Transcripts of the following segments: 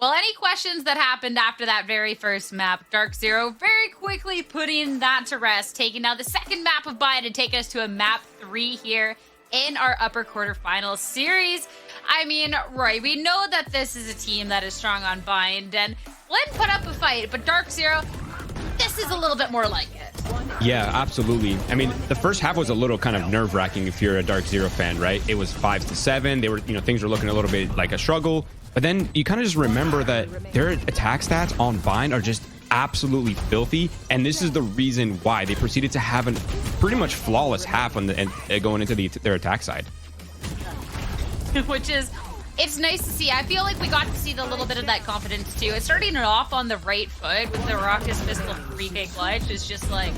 Well, any questions that happened after that very first map, Dark Zero very quickly putting that to rest, taking now the second map of Bind and taking us to a map 3 here in our upper quarterfinals series. I mean, Roy, we know that this is a team that is strong on Bind, and Blinn put up a fight, but Dark Zero, this is a little bit more like it. Yeah, absolutely. I mean, the first half was a little kind of nerve-wracking if you're a Dark Zero fan, right? It was 5-7. They were, things were looking a little bit like a struggle. But then you kind of just remember that their attack stats on Bind are just absolutely filthy. And this is the reason why they proceeded to have a pretty much flawless half on going into their attack side. Which is, it's nice to see. I feel like we got to see a little bit of that confidence too. It's starting it off on the right foot with the Raucous Pistol 3K clutch. It's just like,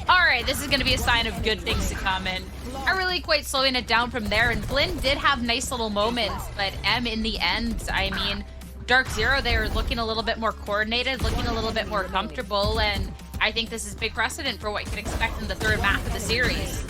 all right, this is going to be a sign of good things to come, and are really quite slowing it down from there. And Blinn did have nice little moments, but in the end, I mean, Dark Zero, they're looking a little bit more coordinated, looking a little bit more comfortable, and I think this is big precedent for what you can expect in the third map of the series.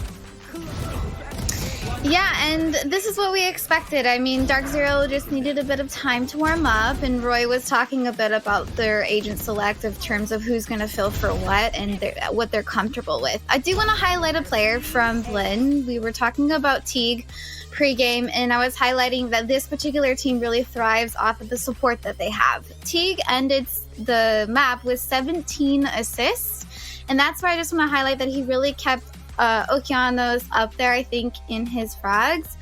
Yeah, and this is what we expected. I mean, Dark Zero just needed a bit of time to warm up, and Roy was talking a bit about their agent select in terms of who's going to fill for what and what they're comfortable with. I do want to highlight a player from Blinn. We were talking about Teague pregame, and I was highlighting that this particular team really thrives off of the support that they have. Teague ended the map with 17 assists, and that's why I just want to highlight that he really kept Okeanos up there, I think, in his frags.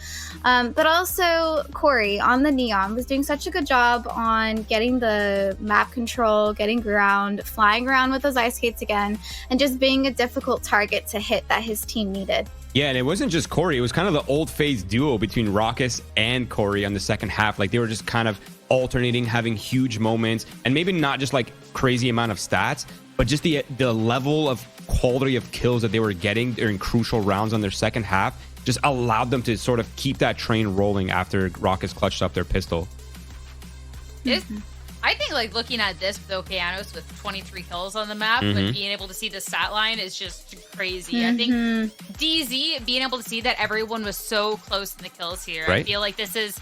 But also Corey on the Neon was doing such a good job on getting the map control, getting ground, flying around with those ice skates again, and just being a difficult target to hit that his team needed. Yeah, and it wasn't just Corey. It was kind of the old phase duo between Raucous and Corey on the second half. Like, they were just kind of alternating, having huge moments, and maybe not just like crazy amount of stats, but just the level of quality of kills that they were getting during crucial rounds on their second half just allowed them to sort of keep that train rolling after Raucous clutched up their pistol. I think, like, looking at this with Okeanos with 23 kills on the map, but being able to see the stat line is just crazy. I think DZ, being able to see that everyone was so close in the kills here, right? I feel like this is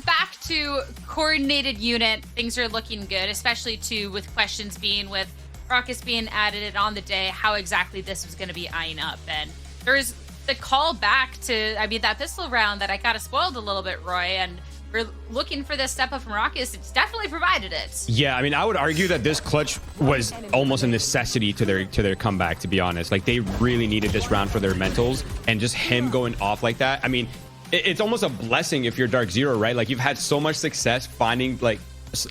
back to coordinated unit. Things are looking good, especially too with questions being with Raucous being added on the day, how exactly this was going to be eyeing up. And there's the call back to, I mean, that pistol round that I kind of spoiled a little bit, Roy, and we're looking for this step up from Raucous. It's definitely provided it. Yeah, I mean, I would argue that this clutch was almost a necessity to their comeback, to be honest. Like, they really needed this round for their mentals, and just him going off like that. I mean, it's almost a blessing if you're Dark Zero, right? Like, you've had so much success finding like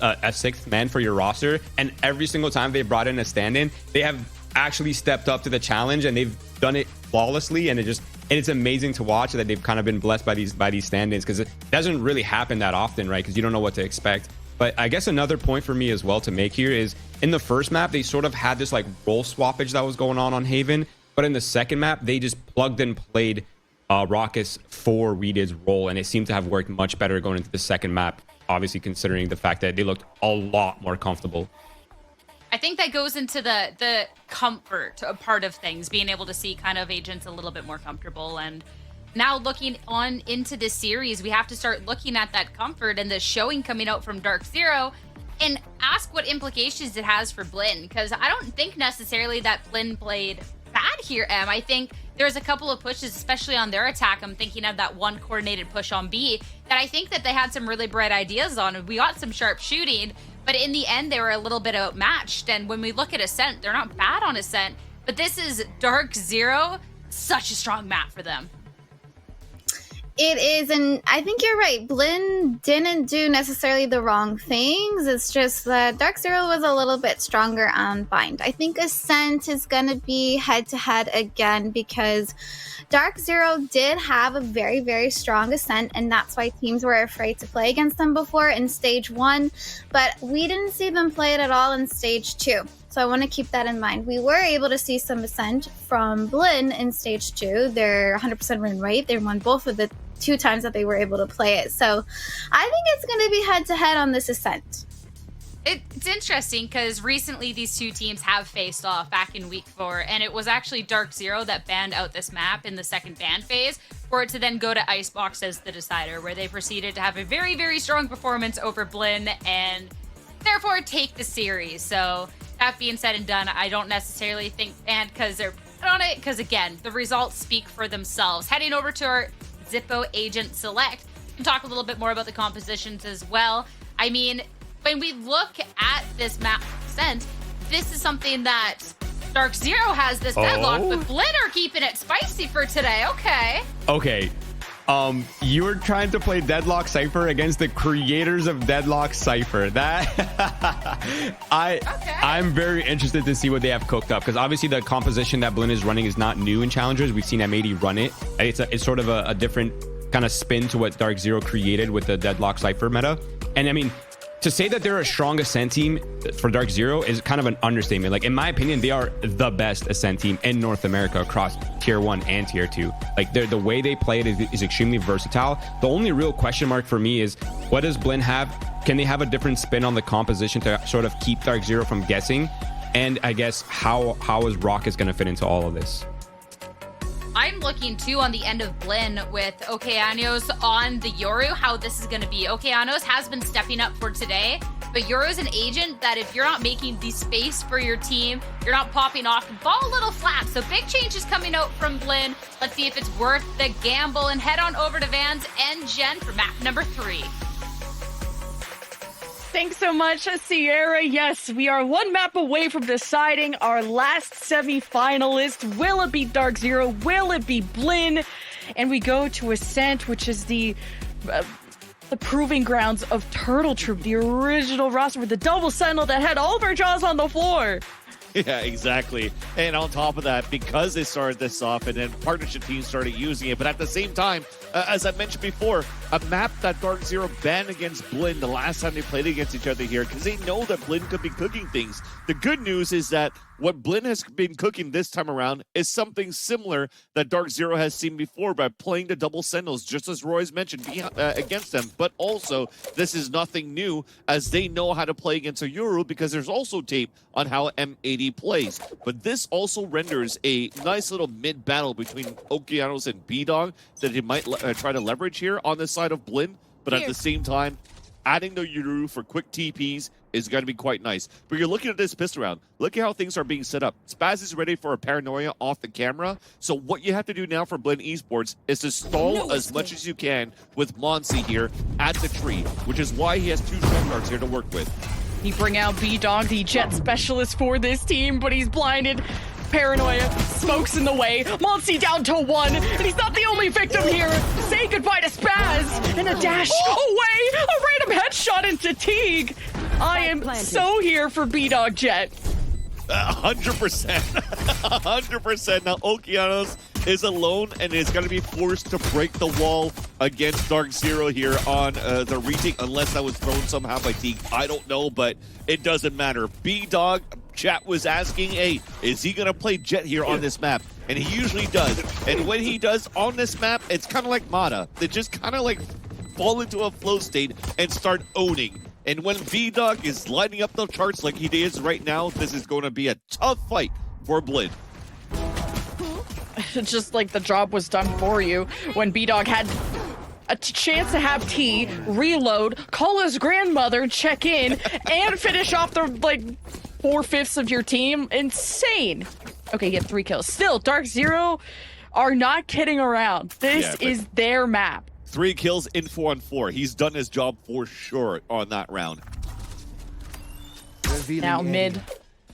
a sixth man for your roster, and every single time they brought in a stand-in, they have actually stepped up to the challenge, and they've done it flawlessly. And it's amazing to watch that they've kind of been blessed by these stand-ins, because it doesn't really happen that often, right? Because you don't know what to expect. But I guess another point for me as well to make here is, in the first map, they sort of had this like role swappage that was going on Haven, but in the second map, they just plugged and played Raucous for Weeded's role, and it seemed to have worked much better going into the second map, obviously considering the fact that they looked a lot more comfortable. I think that goes into the comfort part of things, being able to see kind of agents a little bit more comfortable. And now looking on into this series, we have to start looking at that comfort and the showing coming out from Dark Zero and ask what implications it has for Blinn, because I don't think necessarily that Blinn played bad here, I think there's a couple of pushes, especially on their attack. I'm thinking of that one coordinated push on B that I think that they had some really bright ideas on. We got some sharp shooting, but in the end, they were a little bit outmatched. And when we look at Ascent, they're not bad on Ascent, but this is Dark Zero, such a strong map for them. It is, and I think you're right. Blinn didn't do necessarily the wrong things. It's just that Dark Zero was a little bit stronger on Bind. I think Ascent is going to be head-to-head again, because Dark Zero did have a very, very strong Ascent, and that's why teams were afraid to play against them before in Stage 1, but we didn't see them play it at all in Stage 2. So I want to keep that in mind. We were able to see some Ascent from Blinn in Stage 2. They're 100% win rate. They won both of the 2 times that they were able to play it. So I think it's going to be head-to-head on this Ascent. It's interesting because recently these two teams have faced off back in week 4, and it was actually Dark Zero that banned out this map in the second ban phase for it to then go to Icebox as the decider, where they proceeded to have a very, very strong performance over Blinn and therefore take the series. So that being said and done, I don't necessarily think, and because they're on it, because again, the results speak for themselves. Heading over to our Zippo Agent Select and talk a little bit more about the compositions as well. I mean, when we look at this map Ascent, this is something that Dark Zero has this deadlock, but Blinn are keeping it spicy for today. Okay. You were trying to play Deadlock Cypher against the creators of Deadlock Cypher. I'm very interested to see what they have cooked up, because obviously the composition that Blinn is running is not new in Challengers. We've seen M80 run it. It's sort of a different kind of spin to what Dark Zero created with the Deadlock Cypher meta. And I mean, to say that they're a strong Ascent team for Dark Zero is kind of an understatement. Like, in my opinion, they are the best Ascent team in North America across Tier 1 and Tier 2. Like, the way they play it is extremely versatile. The only real question mark for me is, what does Blinn have? Can they have a different spin on the composition to sort of keep Dark Zero from guessing? And I guess, how is Rockets going to fit into all of this? I'm looking too on the end of Blinn with Okeanos on the Yoru, how this is going to be. Okeanos has been stepping up for today, but Yoru's an agent that if you're not making the space for your team, you're not popping off, fall a little flat. So big changes coming out from Blinn. Let's see if it's worth the gamble, and head on over to Vans and Jen for map number 3. Thanks so much, Sierra. Yes, we are one map away from deciding our last semi-finalist. Will it be Dark Zero? Will it be Blinn? And we go to Ascent, which is the proving grounds of Turtle Troop, the original roster with the double sentinel that had all of our jaws on the floor. Yeah, exactly. And on top of that, because they started this off and then partnership teams started using it, but at the same time, as I mentioned before, a map that Dark Zero banned against Blinn the last time they played against each other here, because they know that Blinn could be cooking things. The good news is that what Blinn has been cooking this time around is something similar that Dark Zero has seen before by playing the double sentinels, just as Roy's mentioned, against them. But also, this is nothing new, as they know how to play against a Yoru, because there's also tape on how M80 plays. But this also renders a nice little mid-battle between Okeanos and B-Dog that he might try to leverage here on this side of Blinn. But at the same time, adding the Yoru for quick TPs is going to be quite nice. But you're looking at this pistol round. Look at how things are being set up. Spaz is ready for a paranoia off the camera. So what you have to do now for Blinn Esports is to stall as much as you can with Monsi here at the tree, which is why he has 2 shot cards here to work with. He bring out B-Dog, the jet specialist for this team, but he's blinded. Paranoia, smokes in the way. Monsi down to 1, and he's not the only victim here. Say goodbye to Spaz, and a dash away. A random headshot into Teague. I am so here for B-Dog Jet. 100%. 100%. Now, Okeanos is alone and is going to be forced to break the wall against Dark Zero here on the retake, unless that was thrown somehow by Teague. I don't know, but it doesn't matter. B-Dog, chat was asking, hey, is he going to play Jet here on this map? And he usually does. And when he does on this map, it's kind of like Mata. They just kind of like fall into a flow state and start owning. And when B-Dog is lighting up the charts like he is right now, this is going to be a tough fight for Blinn. Just like the job was done for you when B-Dog had a chance to have T, reload, call his grandmother, check in, and finish off the, like, 4/5 of your team. Insane. Okay, he had 3 kills. Still, Dark Zero are not kidding around. This is their map. 3 kills in 4-on-4. He's done his job for sure on that round. Now mid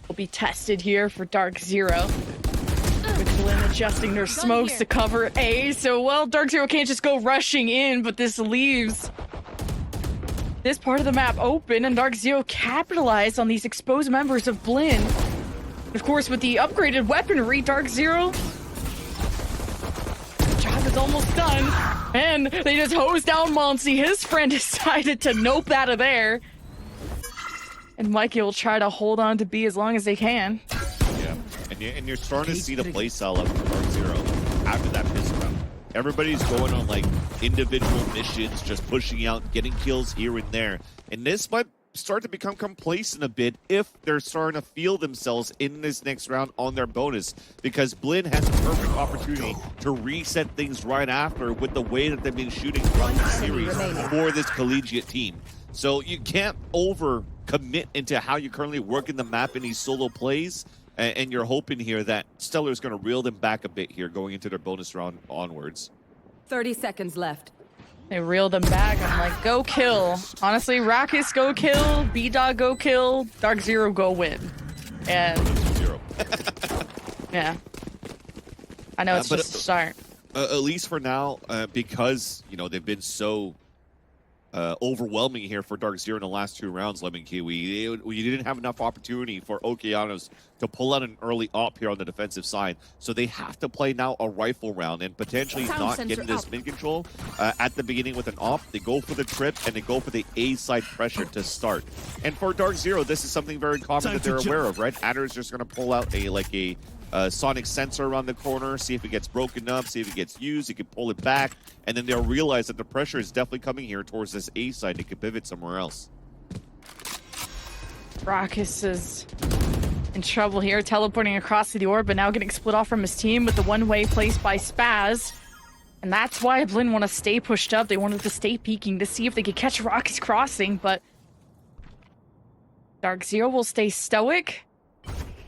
will be tested here for Dark Zero. With Blinn adjusting their smokes to cover A. So, well, Dark Zero can't just go rushing in, but this leaves this part of the map open, and Dark Zero capitalized on these exposed members of Blinn. Of course, with the upgraded weaponry, Dark Zero, job is almost done. And they just hose down Monsi. His friend decided to nope out of there. And Mikey will try to hold on to B as long as they can. Yeah, and you're starting to see the playstyle of Dark Zero after that pistol round. Everybody's going on like individual missions, just pushing out, getting kills here and there. And this might start to become complacent a bit if they're starting to feel themselves in this next round on their bonus, because Blinn has a perfect opportunity to reset things right after with the way that they've been shooting throughout the series for this collegiate team. So you can't commit into how you're currently working the map in these solo plays, and you're hoping here that Stellar is going to reel them back a bit here going into their bonus round onwards. 30 seconds left. They reel them back. I'm like, go kill. Honestly, Raucous, go kill. B-Dog, go kill. Dark Zero, go win. And 0. yeah. I know it's just a start. At least for now, because, you know, they've been so overwhelming here for Dark Zero in the last 2 rounds, Lemon Kiwi. We didn't have enough opportunity for Okeanos to pull out an early op here on the defensive side. So they have to play now a rifle round and potentially not get this mid control at the beginning with an op. They go for the trip and they go for the A side pressure to start. And for Dark Zero, this is something very common that they're aware of, right? Adder is just going to pull out a sonic sensor around the corner, see if it gets broken up, see if it gets used, he can pull it back, and then they'll realize that the pressure is definitely coming here towards this A side. They could pivot somewhere else. Raucous is in trouble here, teleporting across to the orb, but now getting split off from his team with the one-way placed by Spaz. And that's why Blinn want to stay pushed up. They wanted to stay peeking to see if they could catch Raucous crossing, but Dark Zero will stay stoic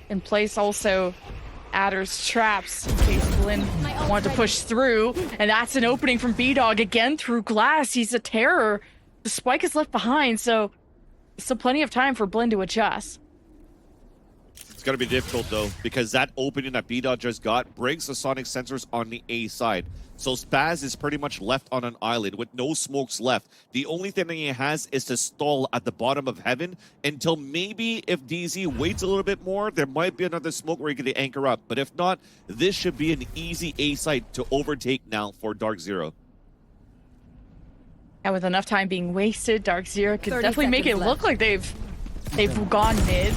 and place also Adder's traps in case Blinn wanted to push through. And that's an opening from B-Dog again through glass. He's a terror. The spike is left behind, so still plenty of time for Blinn to adjust. It's going to be difficult, though, because that opening that B-Dog just got brings the sonic sensors on the A side. So Spaz is pretty much left on an island with no smokes left. The only thing that he has is to stall at the bottom of heaven until maybe if DZ waits a little bit more, there might be another smoke where he can anchor up. But if not, this should be an easy A site to overtake now for Dark Zero. And with enough time being wasted, Dark Zero could 30 definitely make it seconds look like they've gone mid.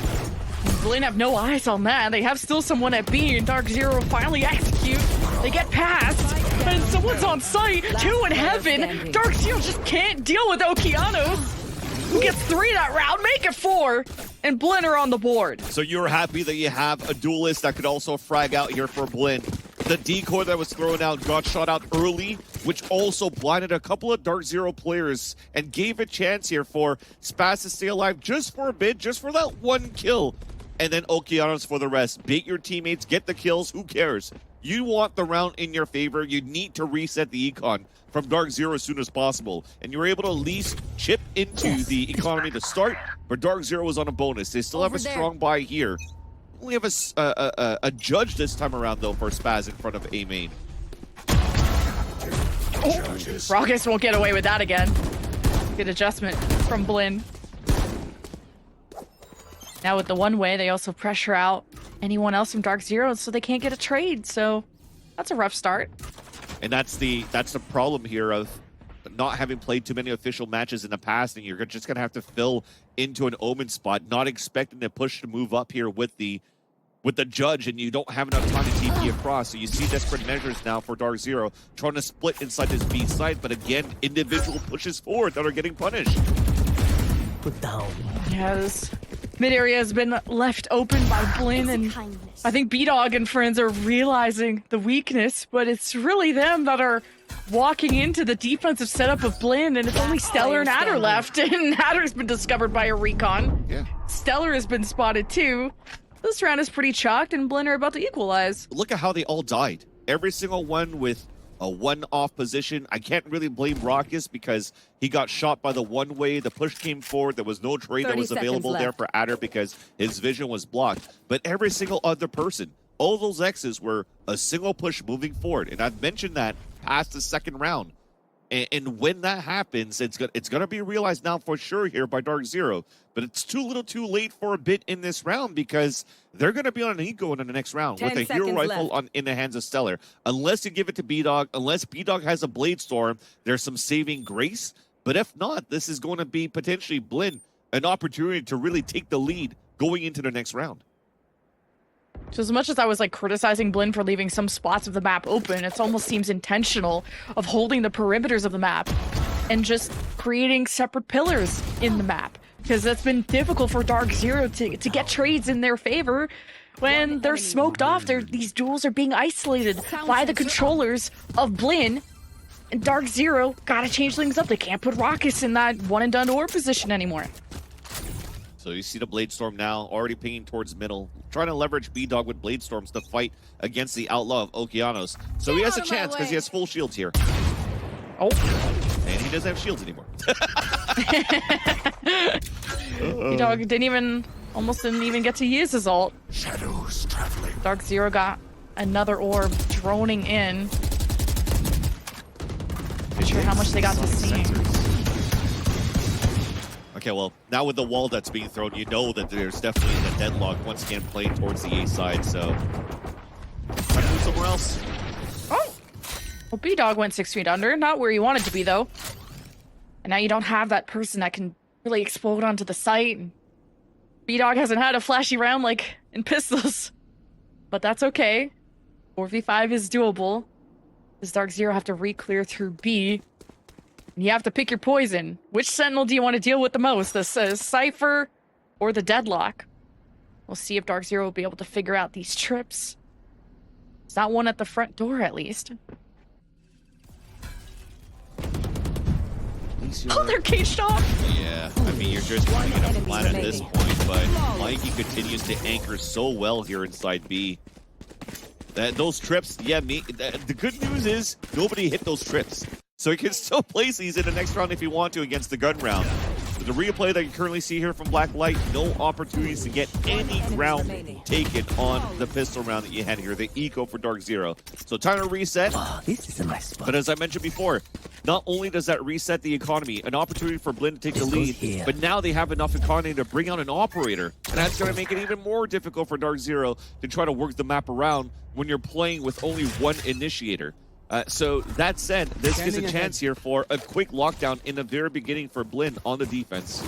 Blinn have no eyes on that. They have still someone at B, and Dark Zero finally execute. They get past, and someone's on site. 2 in heaven. Dark Zero just can't deal with Okeanos, who gets 3 that round, make it 4, and Blinn are on the board. So you're happy that you have a duelist that could also frag out here for Blinn. The decoy that was thrown out got shot out early, which also blinded a couple of Dark Zero players and gave a chance here for Spaz to stay alive just for a bit, just for that 1 kill. And then Okeanos for the rest. Bait your teammates, get the kills, who cares? You want the round in your favor. You need to reset the econ from Dark Zero as soon as possible. And you're able to at least chip into the economy to start, but Dark Zero was on a bonus. They still have a strong buy here. Only have a judge this time around, though, for Spaz in front of A main. Raucous won't get away with that again. Good adjustment from Blinn. Now with the one-way, they also pressure out anyone else from Dark Zero so they can't get a trade. So that's a rough start. And that's the problem here of not having played too many official matches in the past, and you're just going to have to fill into an Omen spot, not expecting to push to move up here with the judge, and you don't have enough time to TP across. So you see desperate measures now for Dark Zero trying to split inside this B side, but again, individual pushes forward that are getting punished. Put down. Yes. Mid area has been left open by Blinn, and I think B-Dog and friends are realizing the weakness, but it's really them that are walking into the defensive setup of Blinn, and it's only Stellar and Adder left, and Adder's been discovered by a recon. Yeah. Stellar has been spotted too. This round is pretty chalked, and Blinn are about to equalize. Look at how they all died. Every single one with a one-off position. I can't really blame Raucous because he got shot by the one-way. The push came forward. There was no trade that was available there for Adder because his vision was blocked. But every single other person, all those X's were a single push moving forward. And I've mentioned that past the second round. And when that happens, it's gonna be realized now for sure here by Dark Zero. But it's too little too late for a bit in this round because they're going to be on an eco in the next round with a hero rifle in the hands of Stellar. Unless you give it to B-Dog, unless B-Dog has a Blade Storm, there's some saving grace. But if not, this is going to be potentially Blinn an opportunity to really take the lead going into the next round. So as much as I was like criticizing Blinn for leaving some spots of the map open, it almost seems intentional of holding the perimeters of the map and just creating separate pillars in the map. Because that's been difficult for Dark Zero to get trades in their favor when they're smoked off. These duels are being isolated by the controllers of Blinn. And Dark Zero gotta change things up. They can't put Raucous in that one and done or position anymore. So you see the Blade Storm now, already pinging towards middle, trying to leverage B-Dog with Blade Storms to fight against the Outlaw of Okeanos. So he has a chance because he has full shields here. Oh. And he doesn't have shields anymore. B-Dog almost didn't even get to use his ult. Shadows traveling. Dark Zero got another orb droning in. Not sure how much they got to see. Okay, well, now with the wall that's being thrown, you know that there's definitely a deadlock once again playing towards the A side, so try to move somewhere else. Oh! Well, B-Dog went 6 feet under. Not where you wanted to be, though. And now you don't have that person that can really explode onto the site. B-Dog hasn't had a flashy round like in pistols. But that's okay. 4v5 is doable. Does Dark Zero have to re-clear through B? And you have to pick your poison. Which Sentinel do you want to deal with the most? The Cypher or the Deadlock? We'll see if Dark Zero will be able to figure out these trips. There's not one at the front door, at least. Oh, they're caged off! Yeah, I mean, you're just running in a plan at this point, but Mikey continues to anchor so well here inside B. Those trips, yeah, the good news is nobody hit those trips. So he can still place these in the next round if you want to against the gun round. With the replay that you currently see here from Blacklight, no opportunities to get any ground taken on the pistol round that you had here, the eco for Dark Zero. So time to reset. Oh, this is a nice spot. But as I mentioned before, not only does that reset the economy, an opportunity for Blinn to take the lead, but now they have enough economy to bring out an operator. And that's going to make it even more difficult for Dark Zero to try to work the map around when you're playing with only one initiator. So that said, this is a chance here for a quick lockdown in the very beginning for Blinn on the defense.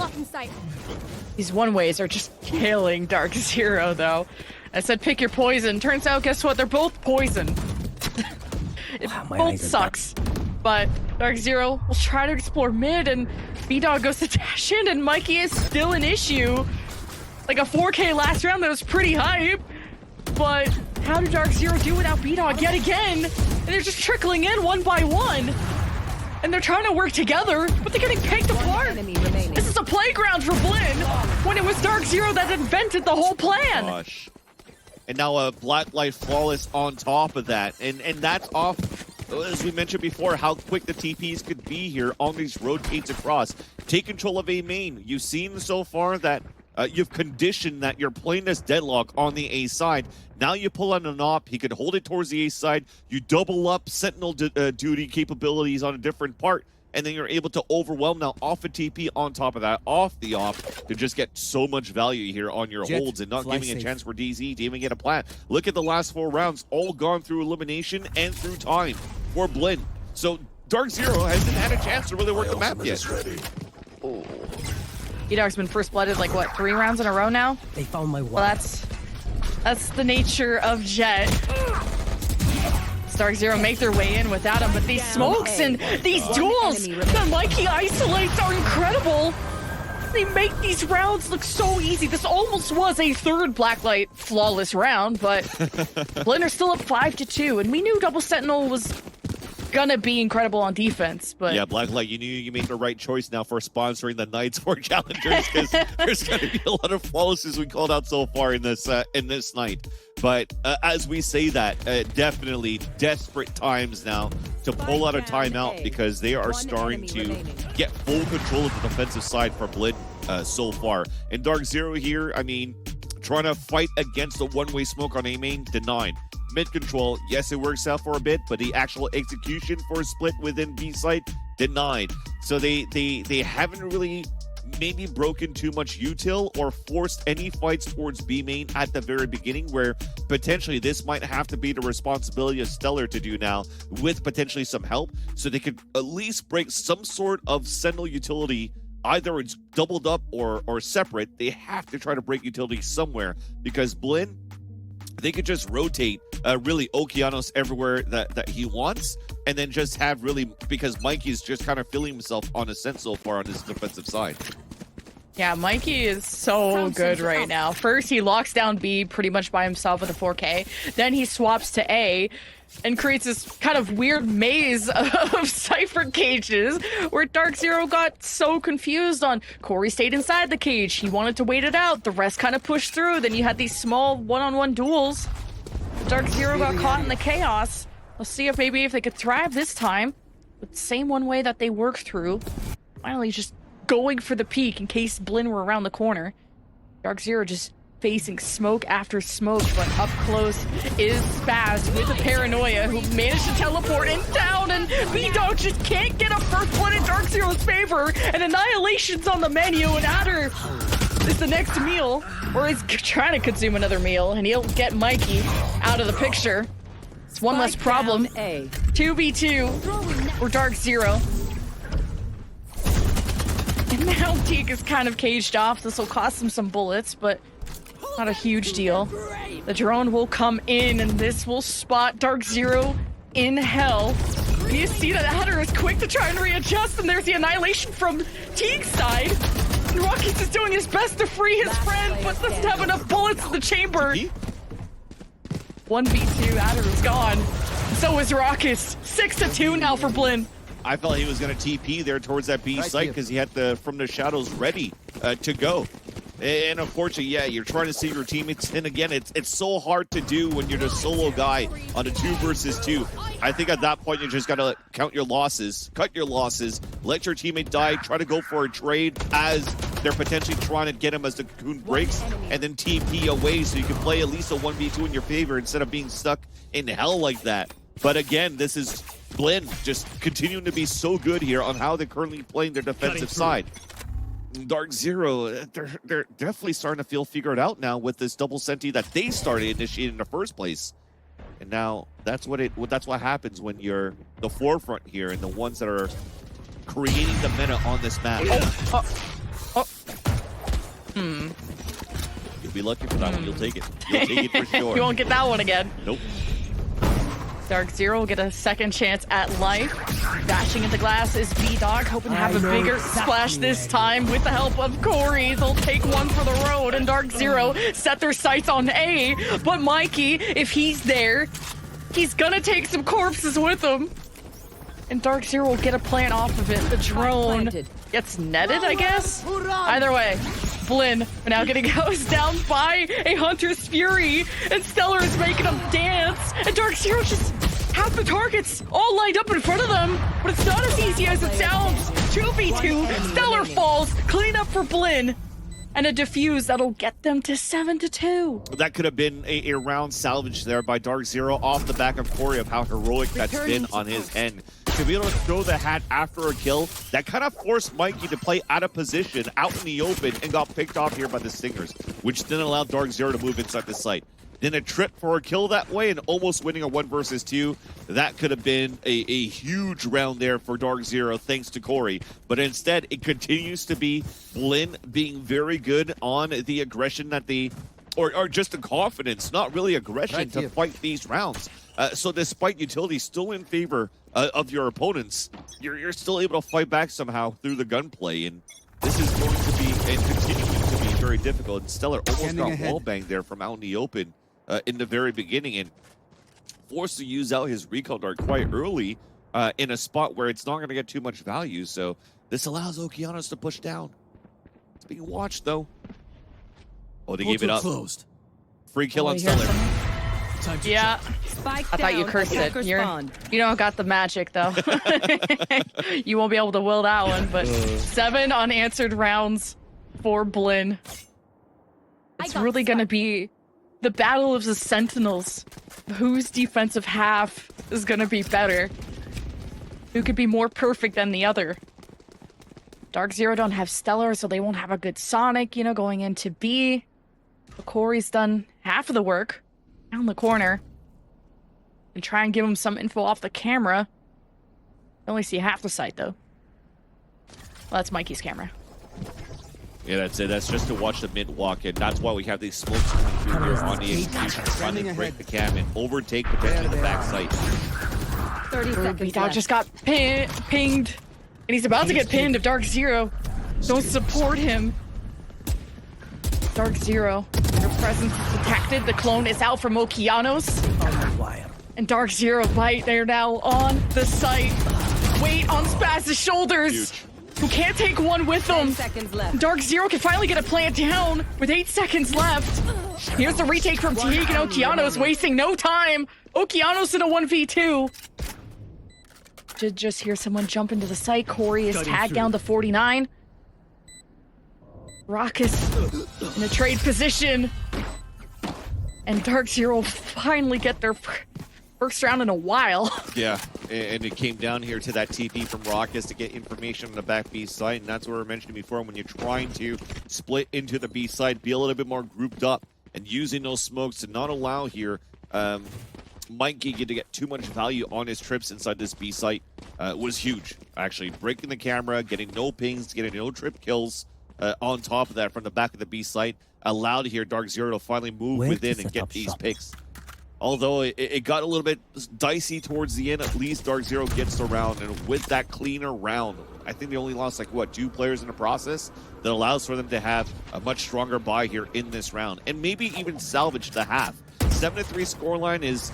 These one-ways are just killing Dark Zero, though. I said pick your poison. Turns out, guess what? They're both poison. It both sucks. But Dark Zero will try to explore mid, and B-Dog goes to dash in, and Mikey is still an issue. Like a 4K last round that was pretty hype. But how did Dark Zero do without B-Dog yet again? And they're just trickling in one by one. And they're trying to work together, but they're getting picked apart. This is a playground for Blinn when it was Dark Zero that invented the whole plan. Gosh. And now a Blacklight Flawless on top of that. And that's off, as we mentioned before, how quick the TPs could be here on these rotates across. Take control of A main. You've seen so far that you've conditioned that you're playing this deadlock on the A side. Now you pull on an op, he could hold it towards the A side, you double up Sentinel duty capabilities on a different part, and then you're able to overwhelm now off a TP on top of that, off the op, to just get so much value here on your holds and not giving a chance for DZ to even get a plant. Look at the last 4 rounds, all gone through elimination and through time for Blinn. So Dark Zero hasn't had a chance to really work the map yet. B-Dog's been first blooded like what, 3 rounds in a row now? They found my Well, that's the nature of Jet. Dark Zero make their way in without him, but these smokes and these duels that Mikey isolates are incredible. They make these rounds look so easy. This almost was a 3rd Blacklight flawless round, but Blinn are still up 5-2, and we knew Double Sentinel was gonna be incredible on defense, but yeah, Blacklight, you knew you made the right choice now for sponsoring the Knights for Challengers, because there's gonna be a lot of flawlesses we called out so far in this night. But as we say that, definitely desperate times now to pull out a timeout, because they are starting to get full control of the defensive side for Blinn so far. And Dark Zero here, I mean, trying to fight against the one-way smoke on A main, denied. Mid control, yes, it works out for a bit, but the actual execution for a split within B site, denied. So they haven't really maybe broken too much util or forced any fights towards B main at the very beginning, where potentially this might have to be the responsibility of Stellar to do now, with potentially some help, so they could at least break some sort of Sentinel utility. Either it's doubled up or separate. They have to try to break utility somewhere, because Blinn, they could just rotate really Okeanos everywhere that he wants, and then just have really, because Mikey's just kind of feeling himself on Ascent so far on his defensive side. Yeah, Mikey is so good right now. First, he locks down B pretty much by himself with a 4K. Then he swaps to A and creates this kind of weird maze of Cypher cages where Dark Zero got so confused on. Corey stayed inside the cage. He wanted to wait it out. The rest kind of pushed through. Then you had these small one-on-one duels. Dark Zero got caught in the chaos. Let's see if maybe if they could thrive this time. With the same one way that they worked through. Finally, just going for the peak in case Blinn were around the corner. Dark Zero just facing smoke after smoke, but up close is Spaz with a Paranoia who managed to teleport in down, and B-Dog just can't get a first blood in Dark Zero's favor, and Annihilation's on the menu, and Adder is the next meal, or he's trying to consume another meal, and he'll get Mikey out of the picture. It's one less problem. 2v2 for Dark Zero. And now Teak is kind of caged off. This will cost him some bullets, but not a huge deal. The drone will come in, and this will spot Dark Zero in hell. You see that Adder is quick to try and readjust, and there's the Annihilation from Teak's side. And Rockies is doing his best to free his friend, but doesn't have enough bullets in the chamber. 1v2, Adder is gone. So is Rockies. 6-2 now for Blinn. I felt he was going to TP there towards that B site because he had the From the Shadows ready to go. And unfortunately, yeah, you're trying to save your teammates. And again, it's so hard to do when you're the solo guy on a 2 versus 2. I think at that point, you just got to count your losses, cut your losses, let your teammate die, try to go for a trade as they're potentially trying to get him as the cocoon breaks, and then TP away so you can play at least a 1v2 in your favor instead of being stuck in hell like that. But again, this is Blinn just continuing to be so good here on how they're currently playing their defensive side. Dark Zero, they're definitely starting to feel figured out now with this double senti that they started initiating in the first place. And now that's what happens when you're the forefront here and the ones that are creating the meta on this map. You'll be lucky for that one. You'll take it. You'll take it for sure. You won't get that one again. Nope. Dark Zero will get a second chance at life. Dashing into glass is B-Dog, hoping to have a bigger splash this time with the help of Corey. They'll take one for the road, and Dark Zero set their sights on A. But Mikey, if he's there, he's gonna take some corpses with him. And Dark Zero will get a plant off of it. The drone gets netted, I guess? Either way, Blinn now getting goes down by a Hunter's Fury, and Stellar is making them dance, and Dark Zero just have the targets all lined up in front of them, but it's not as easy as it sounds. 2v2, Stellar falls, clean up for Blinn, and a defuse that'll get them to 7-2. That could have been a round salvage there by Dark Zero off the back of Corey of how heroic that's been on his end. To be able to throw the hat after a kill, that kind of forced Mikey to play out of position, out in the open, and got picked off here by the Stingers, which didn't allow Dark Zero to move inside the site. Then a trip for a kill that way and almost winning a 1 versus 2. That could have been a huge round there for Dark Zero thanks to Corey. But instead, it continues to be Blinn being very good on the aggression that they, or just the confidence, not really aggression, to fight these rounds. So despite utility still in favor of your opponents, you're still able to fight back somehow through the gunplay. And this is going to be, and continuing to be, very difficult. And Stellar almost got wallbanged there from out in the open in the very beginning, and forced to use out his recall dart quite early in a spot where it's not going to get too much value. So this allows Okeanos to push down. It's being watched though. Oh, they gave it up. Closed. Free kill on Stellar. Yeah, I thought you cursed it. You don't got the magic though. You won't be able to will that one, but 7 unanswered rounds for Blinn. It's really going to be the battle of the Sentinels. Whose defensive half is going to be better? Who could be more perfect than the other? Dark Zero don't have Stellar, so they won't have a good Sonic, you know, going into B. But Corey's done half of the work down the corner. And try and give him some info off the camera. I only see half the site, though. Well, that's Mikey's camera. Yeah, that's it. That's just to watch the mid walk in. That's why we have these smokes coming through here on the execution, trying to break the cam and overtake potentially the back site. 30 seconds B-Dog just got pinged. And he's about to get pinned if Dark Zero don't support him. Dark Zero, your presence is detected. The clone is out from Okeanos. On the wire. And Dark Zero Bite, they're now on the site. Weight on Spaz's shoulders. Huge. Who can't take one with 10 them. seconds left. Dark Zero can finally get a plant down with 8 seconds left. Here's the retake from Teague and Okeanos, wasting no time. Okeanos in a 1v2. Did just hear someone jump into the site. Corey is tagged down to 49. Raucus in a trade position. And Dark Zero finally get their first round in a while. Yeah, and it came down here to that TP from Raucus to get information on the back B side, and that's what we were mentioning before. When you're trying to split into the B side, be a little bit more grouped up, and using those smokes to not allow here Mikey to get too much value on his trips inside this B site was huge. Actually, breaking the camera, getting no pings, getting no trip kills on top of that from the back of the B site allowed here Dark Zero to finally move within and get these picks. Although it got a little bit dicey towards the end, at least Dark Zero gets the round, and with that cleaner round, I think they only lost like, what, 2 players in the process? That allows for them to have a much stronger buy here in this round, and maybe even salvage the half. 7-3 scoreline is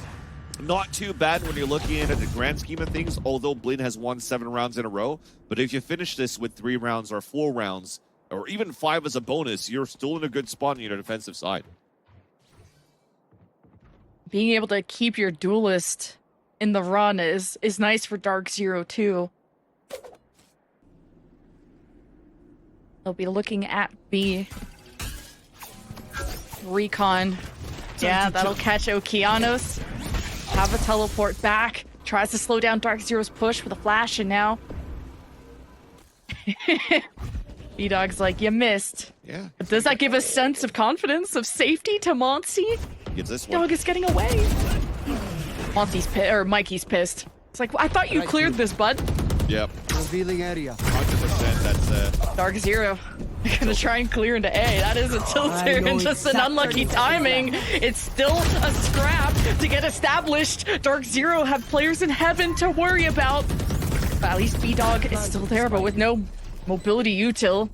not too bad when you're looking at it in the grand scheme of things, although Blinn has won 7 rounds in a row. But if you finish this with 3 rounds or 4 rounds, or even 5 as a bonus, you're still in a good spot on your defensive side. Being able to keep your duelist in the run is nice for Dark Zero too. They'll be looking at B. Recon. Yeah, that'll catch Okeanos. Have a teleport back. Tries to slow down Dark Zero's push with a flash, and now B-Dog's like, you missed. Yeah. But does that give a sense of confidence, of safety to Monty? Gets this one. Dog is getting away. Mikey's pissed. It's like, I thought you cleared this, bud. Yep. Revealing area. 100%. That's Dark Zero. They're gonna try and clear into A. That is a tilter and just an unlucky timing. It's still a scrap to get established. Dark Zero have players in heaven to worry about. But at least B-Dog is still there, but with no mobility util.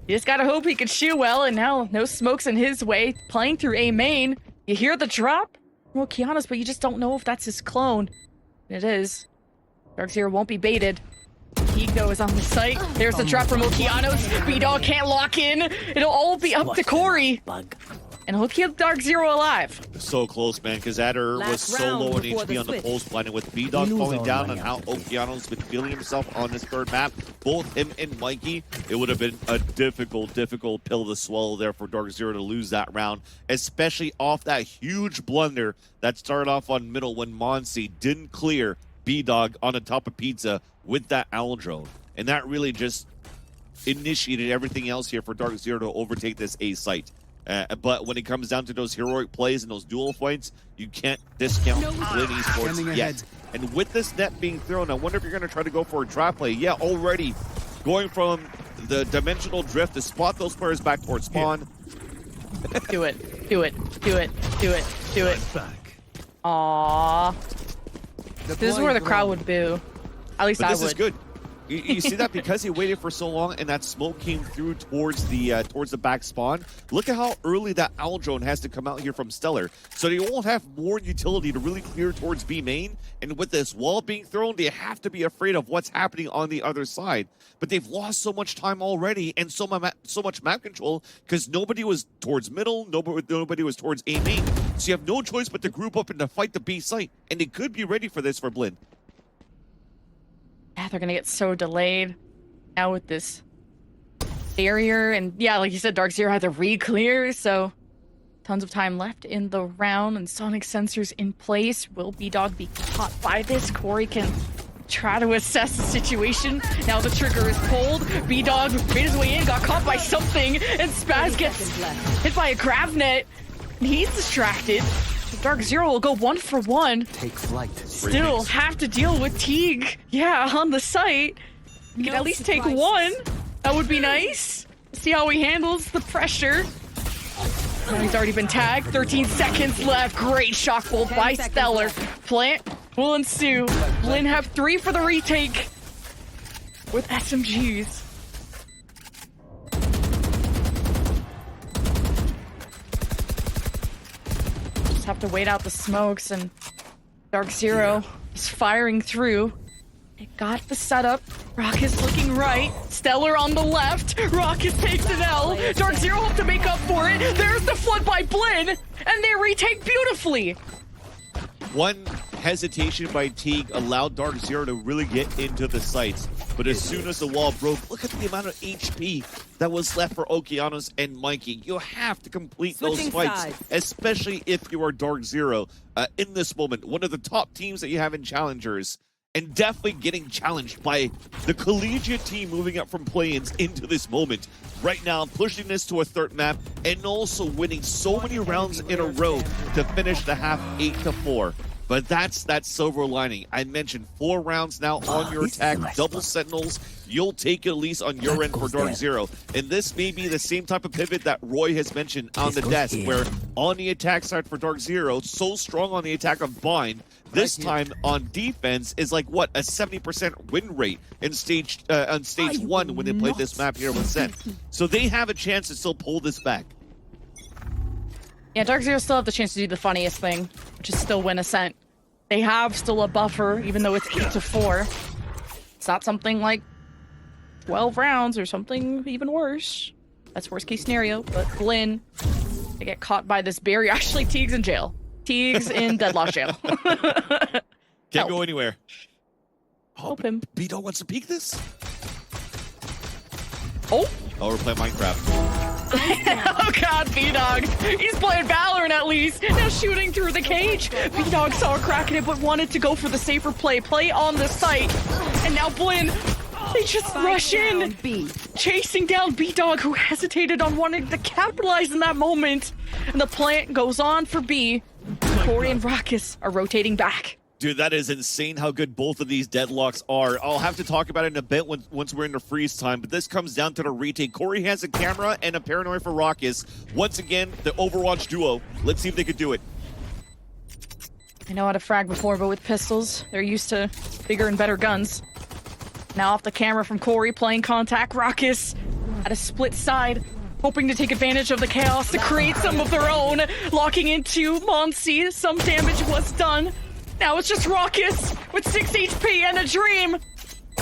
You just gotta hope he can shoot well, and now no smokes in his way. Playing through A main. You hear the drop from Okeanos, but you just don't know if that's his clone. It is. Dark Zero won't be baited. Teague, though, is on the site. There's the drop from Okeanos. B-Dog can't lock in. It'll all be up to Corey. And he'll keep Dark Zero alive. so close, man, because Adder was Last so low in round before HP the on the switch. pulse line, and with B-Dog falling down and how Okeanos been feeling himself on this third map, both him and Mikey, it would have been a difficult pill to swallow there for Dark Zero to lose that round, especially off that huge blunder that started off on middle when Monsi didn't clear B-Dog on the top of pizza with that owl drone. And that really just initiated everything else here for Dark Zero to overtake this A site. But when it comes down to those heroic plays and those duel fights, you can't discount Blinn Esports yet. And with this net being thrown, I wonder if you're going to try to go for a trap play. Yeah, already going from the dimensional drift to spot those players back towards spawn. Do it. Do it. Do it. Do it. Do it. Back. Aww. This is where the crowd would boo. At least But I this would. is good. You see that because he waited for so long and that smoke came through towards the back spawn. Look at how early that owl drone has to come out here from Stellar, so they won't have more utility to really clear towards B main. And with this wall being thrown, they have to be afraid of what's happening on the other side. But they've lost so much time already and so much map control because nobody was towards middle, nobody was towards A main. So you have no choice but to group up and to fight the B site, and they could be ready for this for Blinn. Yeah, they're gonna get so delayed now with this barrier. And yeah, like you said, Dark Zero had to re-clear, so tons of time left in the round and sonic sensors in place. Will B-Dog be caught by this? Corey can try to assess the situation. Now the trigger is pulled. B-Dog made his way in, got caught by something, and Spaz gets hit by a grab net. And he's distracted. Dark Zero will go 1 for 1. Take flight. Still have to deal with Teague. Yeah, on the site. You can at least take one. That would be nice. See how he handles the pressure. And he's already been tagged. 13 seconds left. Great shock bolt by Stellar. Plant will ensue. Blinn have 3 for the retake with SMGs. just have to wait out the smokes, and Dark Zero is firing through. It got the setup. Raucus looking right. Stellar on the left. Raucus takes an L. Dark Zero hope to make up for it. There's the flood by Blinn, and they retake beautifully. One hesitation by Teague allowed Dark Zero to really get into the sights. But as soon as the wall broke, look at the amount of HP that was left for Okeanos and Mikey. You have to complete those fights, especially if you are Dark Zero. In this moment, one of the top teams that you have in Challengers, and definitely getting challenged by the collegiate team moving up from play-ins into this moment. Right now, pushing this to a third map, and also winning so many rounds in a row to finish the half 8-4. But that's that silver lining. I mentioned 4 rounds now on your attack, double sentinels. You'll take it at least on your end for Dark Zero. And this may be the same type of pivot that Roy has mentioned on the desk, where on the attack side for Dark Zero, so strong on the attack of Bind, this time on defense is like, what, a 70% win rate in stage 1 when they played this map here with Ascent. So they have a chance to still pull this back. Yeah, Dark Zero still have the chance to do the funniest thing, which is still win Ascent. They have still a buffer, even though it's 8-4. It's not something like 12 rounds or something even worse. That's worst case scenario, but Blinn, they get caught by this barrier. Actually, Teague's in jail. Teague's in deadlock jail. Can't go anywhere. Help him. B-Dog wants to peek this? Oh, we're playing Minecraft. oh god, B-Dog. He's playing Valorant at least. Now shooting through the cage. B-Dog saw a crack in it, but wanted to go for the safer play. Play on the site. And now Blinn, they just rush in. Chasing down B-Dog, who hesitated on wanting to capitalize in that moment. And the plant goes on for B. Corey and Raucus are rotating back. Dude, that is insane how good both of these deadlocks are. I'll have to talk about it in a bit once we're in the freeze time, but this comes down to the retake. Corey has a camera and a paranoid for Raucus. Once again, the Overwatch duo. Let's see if they could do it. I know how to frag before, but with pistols, they're used to bigger and better guns. Now off the camera from Corey, playing contact. Raucus at a split side, hoping to take advantage of the chaos to create some of their own. Locking into Monsi, some damage was done. Now it's just Raucus with 6 HP and a dream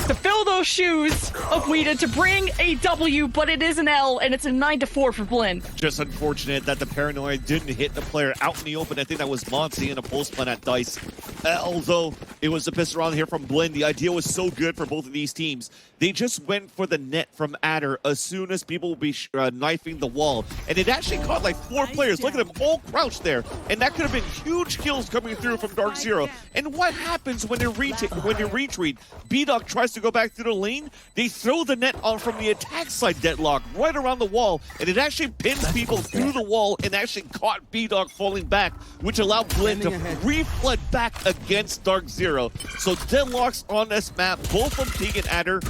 to fill those shoes of Weeda to bring a W, but it is an L, and it's a 9-4 for Blinn. Just unfortunate that the paranoid didn't hit the player out in the open. I think that was Monsi in a post plan at Dice. Although it was a pistol round here from Blinn, the idea was so good for both of these teams. They just went for the net from Adder as soon as people will be knifing the wall. And it actually caught like 4 players. Look at them all crouched there. And that could have been huge kills coming through from Dark Zero. And what happens when they retreat? B-Dog tries to go back through the lane. They throw the net on from the attack side deadlock right around the wall. And it actually pins people through the wall and actually caught B-Dog falling back, which allowed Blinn to re-flood back against Dark Zero. So deadlocks on this map, both from Teague and Adder.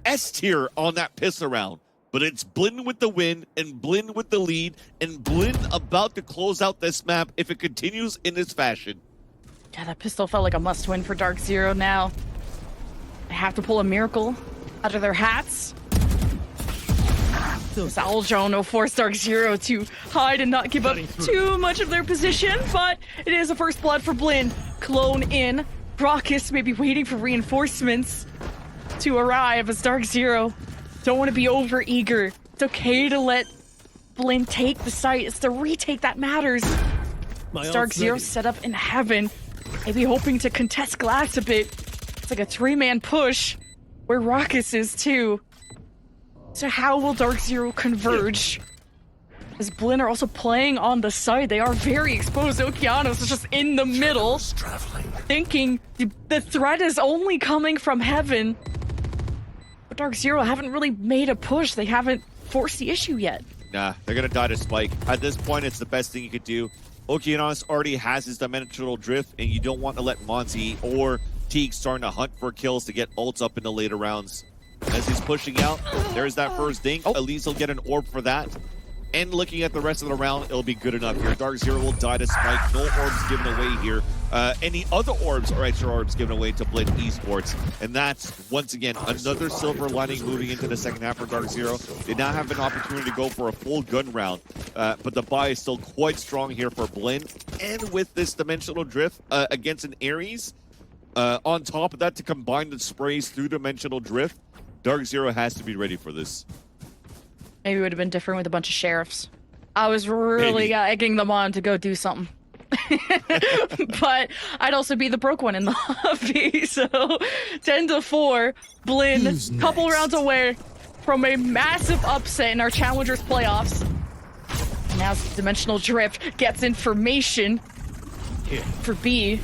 S tier on that pistol round, but it's Blinn with the win and Blinn with the lead, and Blinn about to close out this map if it continues in this fashion. Yeah, that pistol felt like a must-win for Dark Zero now. They have to pull a miracle out of their hats. Saljon will force Dark Zero to hide and not give up too much of their position, but it is a first blood for Blinn. Clone in. Raucus may be waiting for reinforcements to arrive as Dark Zero don't want to be over eager. It's okay to let Blinn take the site. It's the retake that matters. Dark Zero set up in heaven, maybe hoping to contest glass a bit. It's like a 3-man push where Raucus is too. So how will Dark Zero converge? As Blinn are also playing on the side, they are very exposed. Okeanos is just in the middle, thinking the threat is only coming from heaven. But Dark Zero haven't really made a push. They haven't forced the issue yet. Nah, they're gonna die to Spike. At this point, it's the best thing you could do. Okeanos already has his dimensional drift, and you don't want to let Monty or Teague starting to hunt for kills to get ults up in the later rounds. As he's pushing out, there's that first dink. Elise will get an orb for that. And looking at the rest of the round, it'll be good enough here. Dark Zero will die to Spike. No orbs given away here. any other orbs or extra orbs given away to Blitz Esports. And that's, once again, another silver lining moving into the second half for Dark Zero. They now have an opportunity to go for a full gun round, but the buy is still quite strong here for Blinn. And with this dimensional drift against an Ares, on top of that, to combine the sprays through dimensional drift, Dark Zero has to be ready for this. Maybe it would have been different with a bunch of sheriffs. I was really egging them on to go do something. But I'd also be the broke one in the lobby. So 10-4, Blinn, couple rounds away from a massive upset in our Challengers playoffs. Now Dimensional Drift gets information for B,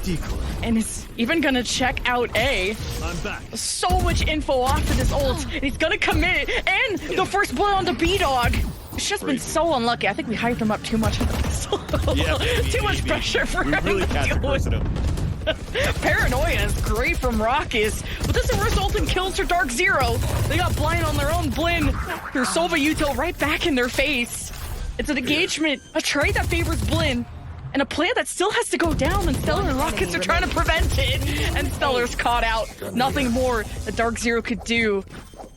and is even gonna check out A. I'm back. So much info off of this ult, and he's gonna commit, and the first blood on the B-Dog. It's just been so unlucky. I think we hyped him up too much. Too much pressure for him really to deal with. Paranoia is great from Raucus, but this is result in kills for Dark Zero. They got blind on their own. Blinn through Sova Util right back in their face. It's an engagement, a trade that favors Blinn, and a play that still has to go down, and Stellar and Rockets are trying to prevent it, and Stellar's caught out. Nothing more that Dark Zero could do.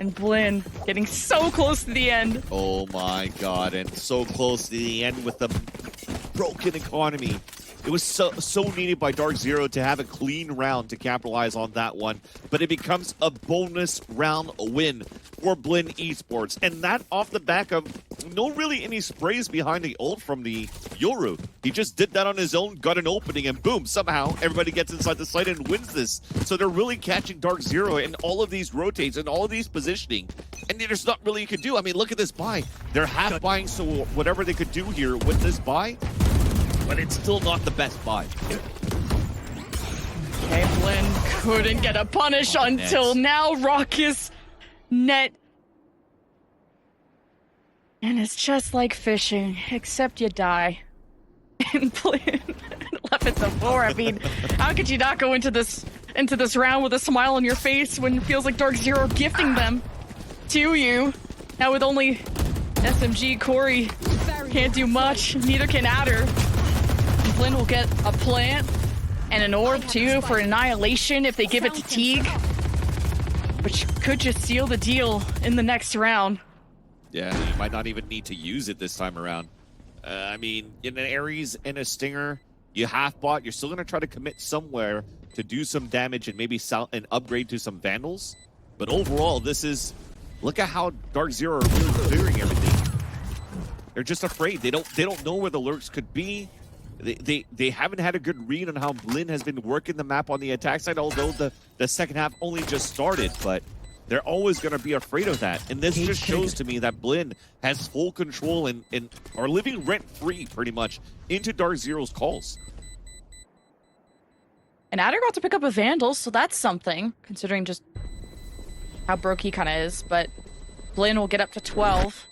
And Blinn getting so close to the end. Oh my god, and so close to the end with the broken economy. It was so needed by Dark Zero to have a clean round to capitalize on that one, but it becomes a bonus round win for Blinn Esports, and that off the back of no really any sprays behind the ult from the Yoru. He just did that on his own, got an opening, and boom, somehow everybody gets inside the site and wins this. So they're really catching Dark Zero in all of these rotates and all of these positioning, and there's not really you could do. I mean, look at this buy. They're half buying, so whatever they could do here with this buy, but it's still not the best buy. Okay, Blinn couldn't get a punish until now. Raucus net. And it's just like fishing, except you die. And Blinn 11-4. I mean, how could you not go into this round with a smile on your face when it feels like Dark Zero gifting them to you? Now with only SMG, Corey can't do much. Neither can Adder. Blinn will get a plant and an orb too for Annihilation if they give it to Teague, which could just seal the deal in the next round. Yeah, you might not even need to use it this time around. I mean, in an Ares and a Stinger, you half bot, you're still going to try to commit somewhere to do some damage and maybe sell and upgrade to some Vandals. But overall, this is, look at how Dark Zero are really clearing everything. They're just afraid. They don't know where the lurks could be. They haven't had a good read on how Blinn has been working the map on the attack side, although the second half only just started, but they're always going to be afraid of that. And this just shows to me that Blinn has full control and are living rent-free, pretty much, into Dark Zero's calls. And Adder got to pick up a Vandal, so that's something, considering just how broke he kind of is. But Blinn will get up to 12.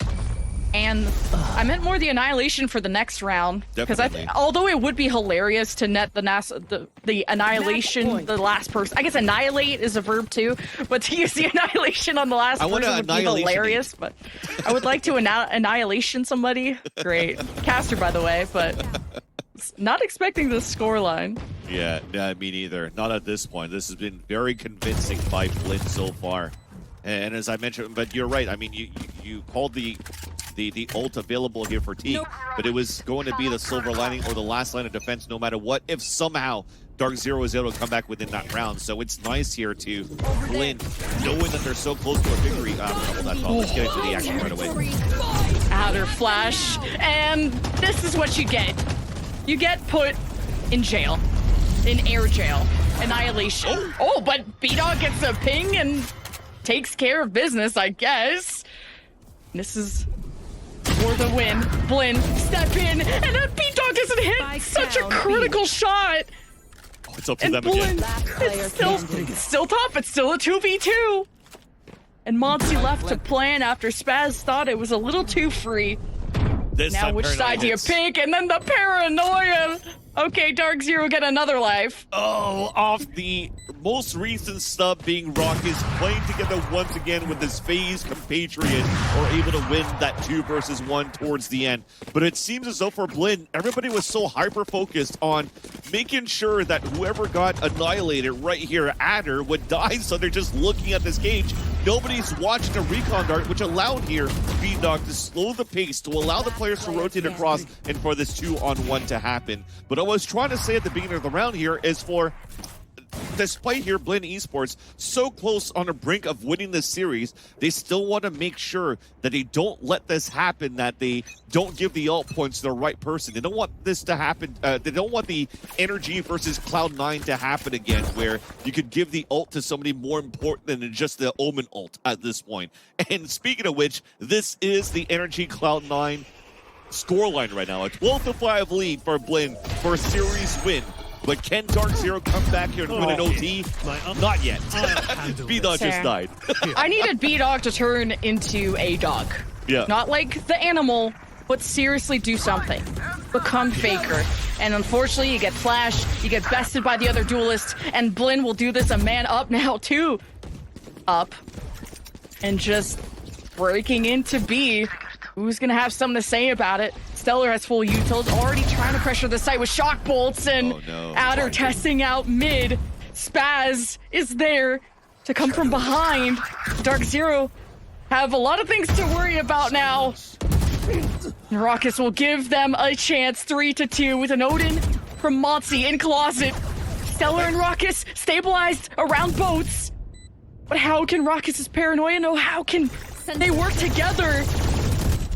And I meant more the Annihilation for the next round, because although it would be hilarious to net the Annihilation, the last person. I guess Annihilate is a verb too, but to use the Annihilation on the last person would be hilarious. But I would like to Annihilation somebody. Great caster, by the way, but not expecting the scoreline. Yeah, me neither. Not at this point. This has been very convincing by Blinn so far. And as I mentioned, but you're right. I mean, you called the ult available here for Teague, but it was going to be the silver lining or the last line of defense no matter what, if somehow Dark Zero is able to come back within that round. So it's nice here to Blinn, knowing that they're so close to a victory. Let's get into the action right away. Outer flash, and this is what you get. You get put in jail, in air jail, Annihilation. Oh, but B-Dog gets a ping and takes care of business, I guess. This is for the win. Blinn, step in, and that B-Dog doesn't hit such a critical shot. Oh, it's up to and them Blinn, again. it's still tough. It's still a 2v2. And Monty left to plan after Spaz thought it was a little too free. This now, which side do you pick? And then the paranoia. Okay, Dark Zero get another life. Oh, off the most recent stub being Raucus, playing together once again with his FaZe compatriot, or able to win that 2 versus 1 towards the end. But it seems as though for Blinn, everybody was so hyper-focused on making sure that whoever got annihilated right here, Adder, would die, so they're just looking at this cage. Nobody's watching a recon dart, which allowed here B-Dog to slow the pace, to allow the players to rotate across, and for this 2-on-1 to happen. But I was trying to say at the beginning of the round here is for, despite here Blinn Esports so close on the brink of winning this series, they still want to make sure that they don't let this happen, that they don't give the ult points to the right person. They don't want this to happen. They don't want the Energy versus Cloud9 to happen again, where you could give the ult to somebody more important than just the Omen ult at this point. And speaking of which, this is the Energy Cloud9 scoreline right now. A 12-5 lead for Blinn for a series win. But can Dark Zero come back here and win an OT? Not yet. B-Dog just died. I needed B-Dog to turn into a dog. Yeah. Not like the animal, but seriously do something. Become Faker. And unfortunately, you get flashed, you get bested by the other duelist, and Blinn will do this a man up now too. Up. And just breaking into B. Who's gonna have something to say about it? Stellar has full utils, already trying to pressure the site with shock bolts, and Adder testing out mid. Spaz is there to come from behind. Dark Zero have a lot of things to worry about now. Raucus will give them a chance, 3-2 with an Odin from Motzi in closet. Stellar and Raucus stabilized around boats. But how can Raucus's paranoia know? How can they work together?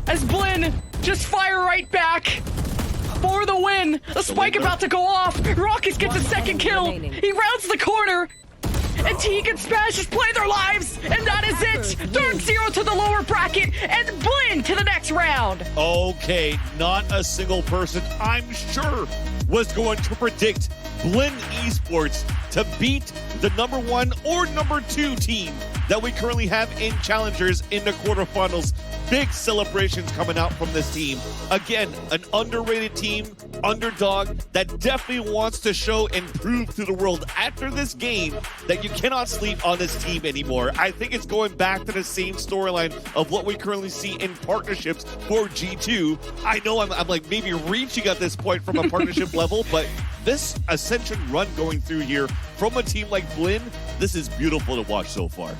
As Blinn just fire right back for the win. A spike about to go off. Raucus gets a second kill. He rounds the corner. And Teague and Spaz just play their lives. And that is it. Dark Zero to the lower bracket. And Blinn to the next round. Okay, not a single person, I'm sure, was going to predict Blinn Esports to beat the #1 or #2 team that we currently have in Challengers in the quarterfinals. Big celebrations coming out from this team. Again, an underrated team, underdog, that definitely wants to show and prove to the world after this game that you cannot sleep on this team anymore. I think it's going back to the same storyline of what we currently see in partnerships for G2. I know I'm like maybe reaching at this point from a partnership level, but this Ascension run going through here from a team like Blinn, this is beautiful to watch so far.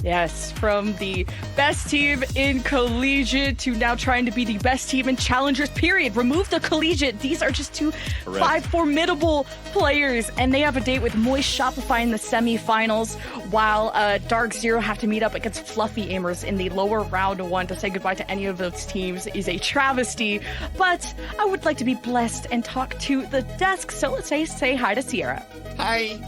Yes, from the best team in collegiate to now trying to be the best team in challengers, period. Remove the collegiate. These are just five formidable players, and they have a date with Moist Shopify in the semifinals, while Dark Zero have to meet up against Fluffy Aimers in the lower round 1. To say goodbye to any of those teams is a travesty, but I would like to be blessed and talk to the desk, so let's say hi to Sierra. Hi.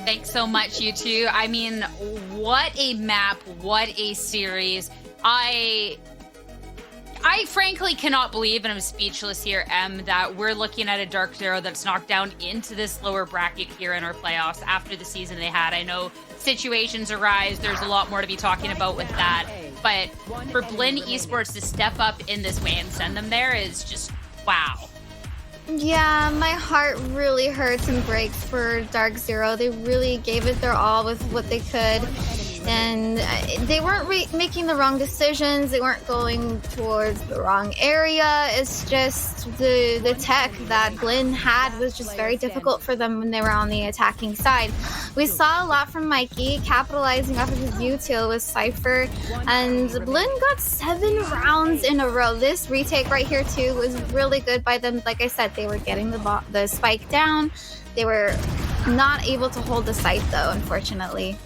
Thanks so much, you two. I mean, what a map, what a series. I frankly cannot believe, and I'm speechless here, that we're looking at a Dark Zero that's knocked down into this lower bracket here in our playoffs after the season they had. I know situations arise. There's a lot more to be talking about with that. But for Blinn Esports to step up in this way and send them there is just wow. Yeah, my heart really hurts and breaks for Dark Zero. They really gave it their all with what they could. And they weren't making the wrong decisions. They weren't going towards the wrong area. It's just the tech that Blinn had was just very difficult for them when they were on the attacking side. We saw a lot from Mikey capitalizing off of his util with Cypher, and Blinn got 7 rounds in a row. This retake right here too was really good by them. Like I said, they were getting the spike down. They were not able to hold the site though, unfortunately.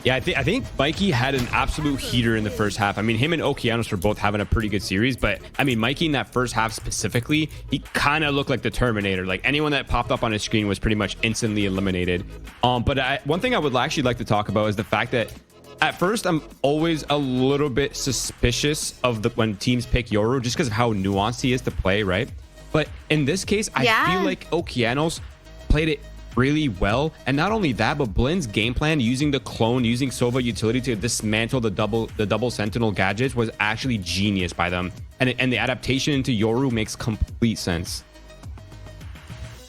Yeah, I think Mikey had an absolute heater in the first half. I mean, him and Okeanos were both having a pretty good series, but I mean, Mikey in that first half specifically, he kind of looked like the Terminator. Like anyone that popped up on his screen was pretty much instantly eliminated. But one thing I would actually like to talk about is the fact that at first I'm always a little bit suspicious of when teams pick Yoru just because of how nuanced he is to play, right? But in this case, I feel like Okeanos played it really well. And not only that, but Blind's game plan using the clone, using Sova utility to dismantle the double sentinel gadgets was actually genius by them. And the adaptation into Yoru makes complete sense.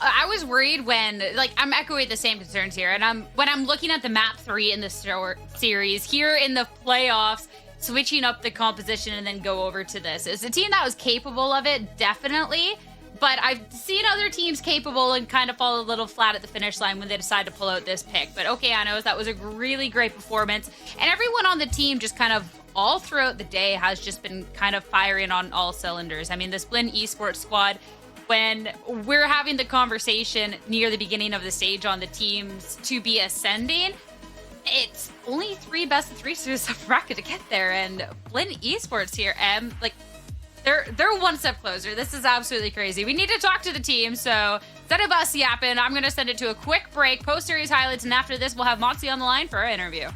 I was worried when, like, I'm echoing the same concerns here, and when I'm looking at the map 3 in the series here in the playoffs, switching up the composition and then go over to this. It's a team that was capable of it, definitely. But I've seen other teams capable and kind of fall a little flat at the finish line when they decide to pull out this pick. But Okeanos, that was a really great performance. And everyone on the team just kind of all throughout the day has just been kind of firing on all cylinders. I mean, this Blinn Esports squad, when we're having the conversation near the beginning of the stage on the teams to be ascending, it's only 3 best of 3 series of bracket to get there. And Blinn Esports here, like, they're one step closer. This is absolutely crazy. We need to talk to the team, so instead of us yapping, I'm going to send it to a quick break, post-series highlights, and after this, we'll have Moxie on the line for our interview.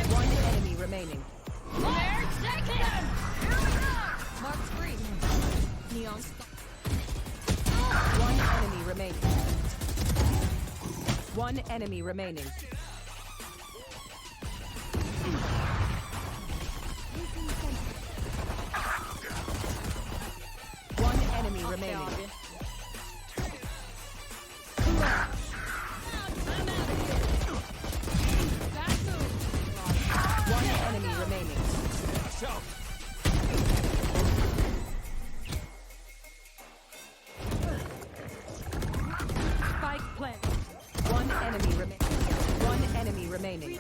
One enemy remaining. Mark 3. Neon. One enemy remaining. One enemy remaining. One enemy remaining. One enemy remaining. Spike plant. One enemy remaining. One enemy remaining.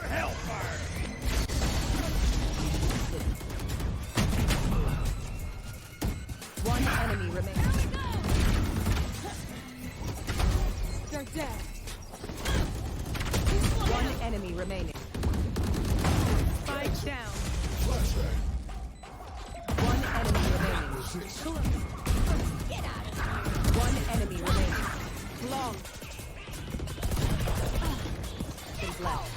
One enemy remaining. They're dead. One enemy remaining. Spike down. One enemy remaining. Get out. One enemy remaining. Long. Is left.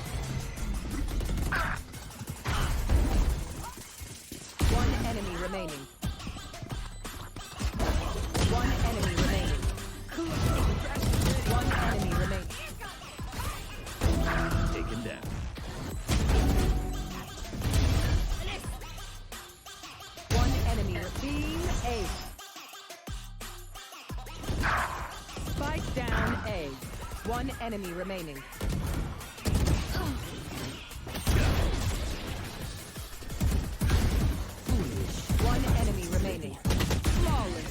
One enemy remaining. One enemy remaining. One enemy remaining. Taken down. One enemy being A. Spike down A. One enemy remaining. One enemy remaining. Flawless.